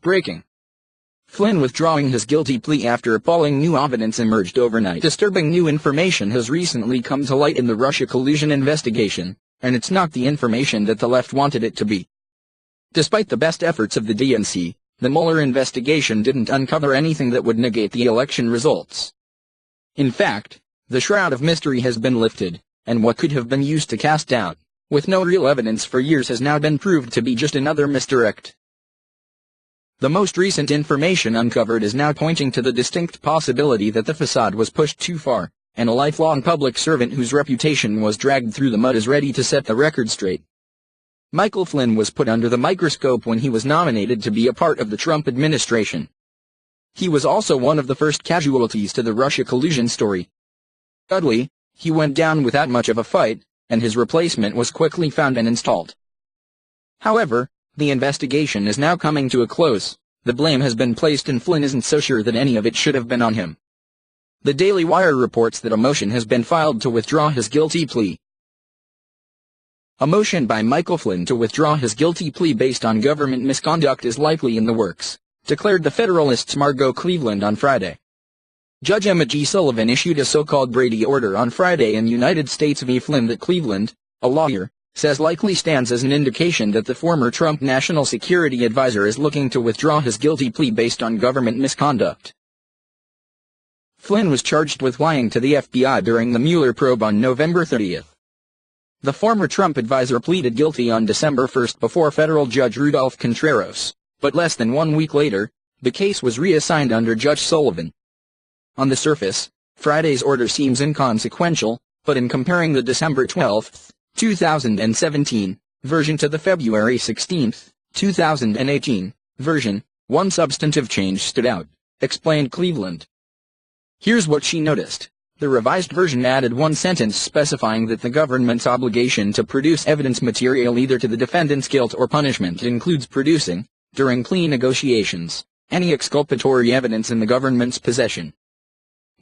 breaking. Flynn withdrawing his guilty plea after appalling new evidence emerged overnight. Disturbing new information has recently come to light in the Russia collusion investigation, and it's not the information that the left wanted it to be. Despite the best efforts of the DNC, the Mueller investigation didn't uncover anything that would negate the election results. In fact, the shroud of mystery has been lifted, and what could have been used to cast doubt, with no real evidence for years, has now been proved to be just another misdirect. The most recent information uncovered is now pointing to the distinct possibility that the facade was pushed too far, and a lifelong public servant whose reputation was dragged through the mud is ready to set the record straight. Michael Flynn was put under the microscope when he was nominated to be a part of the Trump administration. He was also one of the first casualties to the Russia collusion story. Sadly, he went down without much of a fight, and his replacement was quickly found and installed. However, the investigation is now coming to a close. The blame has been placed and Flynn isn't so sure that any of it should have been on him. The Daily Wire reports that a motion has been filed to withdraw his guilty plea. A motion by Michael Flynn to withdraw his guilty plea based on government misconduct is likely in the works, declared the Federalist's Margot Cleveland on Friday. Judge Emma G. Sullivan issued a so-called Brady order on Friday in United States v. Flynn that Cleveland, a lawyer, says likely stands as an indication that the former Trump national security advisor is looking to withdraw his guilty plea based on government misconduct. Flynn was charged with lying to the FBI during the Mueller probe on November 30. The former Trump advisor pleaded guilty on December 1 before federal Judge Rudolph Contreras, but less than 1 week later, the case was reassigned under Judge Sullivan. On the surface, Friday's order seems inconsequential, but in comparing the December 12, 2017, version to the February 16, 2018, version, one substantive change stood out, explained Cleveland. Here's what she noticed. The revised version added one sentence specifying that the government's obligation to produce evidence material either to the defendant's guilt or punishment includes producing, during plea negotiations, any exculpatory evidence in the government's possession.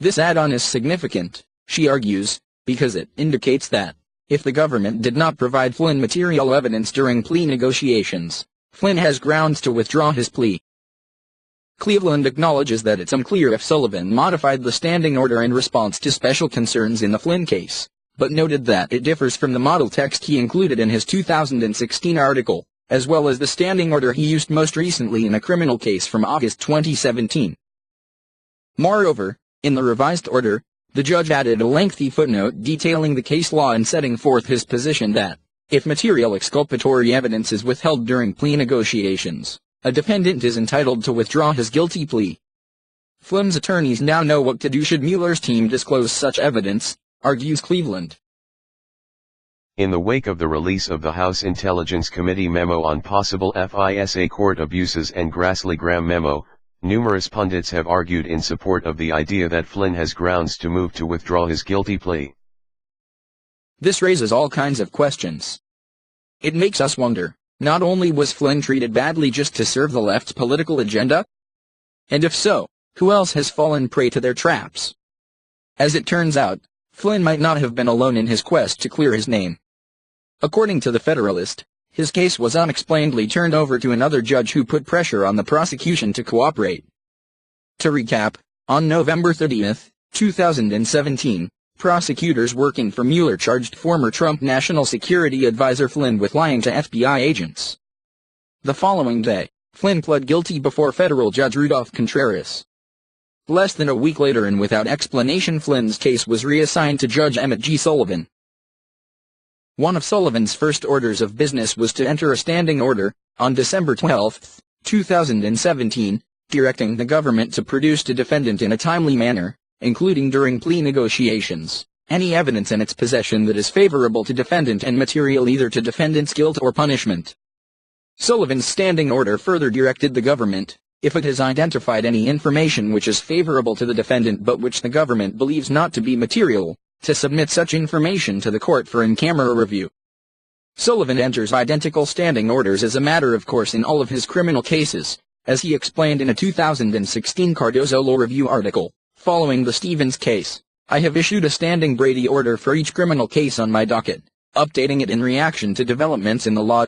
This add-on is significant, she argues, because it indicates that, if the government did not provide Flynn material evidence during plea negotiations, Flynn has grounds to withdraw his plea. Cleveland acknowledges that it's unclear if Sullivan modified the standing order in response to special concerns in the Flynn case, but noted that it differs from the model text he included in his 2016 article, as well as the standing order he used most recently in a criminal case from August 2017. Moreover, in the revised order, the judge added a lengthy footnote detailing the case law and setting forth his position that, if material exculpatory evidence is withheld during plea negotiations, a defendant is entitled to withdraw his guilty plea. Flynn's attorneys now know what to do should Mueller's team disclose such evidence, argues Cleveland. In the wake of the release of the House Intelligence Committee memo on possible FISA court abuses and Grassley-Graham memo, numerous pundits have argued in support of the idea that Flynn has grounds to move to withdraw his guilty plea. This raises all kinds of questions. It makes us wonder, not only was Flynn treated badly just to serve the left's political agenda? And if so, who else has fallen prey to their traps? As it turns out, Flynn might not have been alone in his quest to clear his name. According to the Federalist, his case was unexplainedly turned over to another judge who put pressure on the prosecution to cooperate. To recap, on November 30, 2017, prosecutors working for Mueller charged former Trump national security advisor Flynn with lying to FBI agents. The following day, Flynn pled guilty before federal Judge Rudolph Contreras. Less than a week later and without explanation, Flynn's case was reassigned to Judge Emmett G. Sullivan. One of Sullivan's first orders of business was to enter a standing order, on December 12, 2017, directing the government to produce to defendant in a timely manner, including during plea negotiations, any evidence in its possession that is favorable to defendant and material either to defendant's guilt or punishment. Sullivan's standing order further directed the government, if it has identified any information which is favorable to the defendant but which the government believes not to be material, to submit such information to the court for in-camera review. Sullivan enters identical standing orders as a matter of course in all of his criminal cases, as he explained in a 2016 Cardozo Law Review article. Following the Stevens case, I have issued a standing Brady order for each criminal case on my docket, updating it in reaction to developments in the law.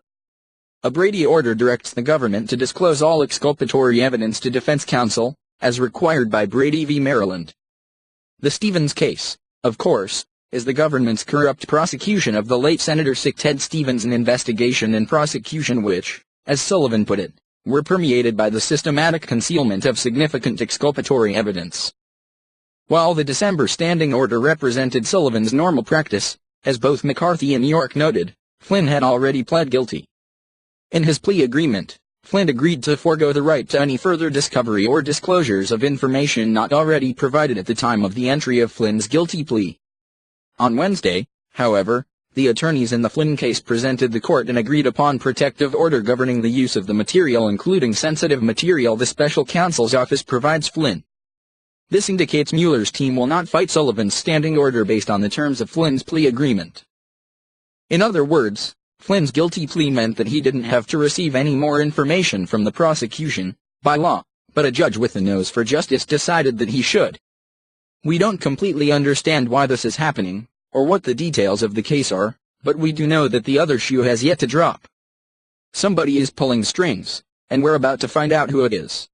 A Brady order directs the government to disclose all exculpatory evidence to defense counsel, as required by Brady v. Maryland. The Stevens case, of course, is the government's corrupt prosecution of the late Senator Ted Stevens, an investigation and prosecution which, as Sullivan put it, were permeated by the systematic concealment of significant exculpatory evidence. While the December standing order represented Sullivan's normal practice, as both McCarthy and York noted, Flynn had already pled guilty. In his plea agreement, Flynn agreed to forego the right to any further discovery or disclosures of information not already provided at the time of the entry of Flynn's guilty plea. On Wednesday, however, the attorneys in the Flynn case presented the court an agreed-upon protective order governing the use of the material, including sensitive material the special counsel's office provides Flynn. This indicates Mueller's team will not fight Sullivan's standing order based on the terms of Flynn's plea agreement. In other words, Flynn's guilty plea meant that he didn't have to receive any more information from the prosecution, by law, but a judge with a nose for justice decided that he should. We don't completely understand why this is happening, or what the details of the case are, but we do know that the other shoe has yet to drop. Somebody is pulling strings, and we're about to find out who it is.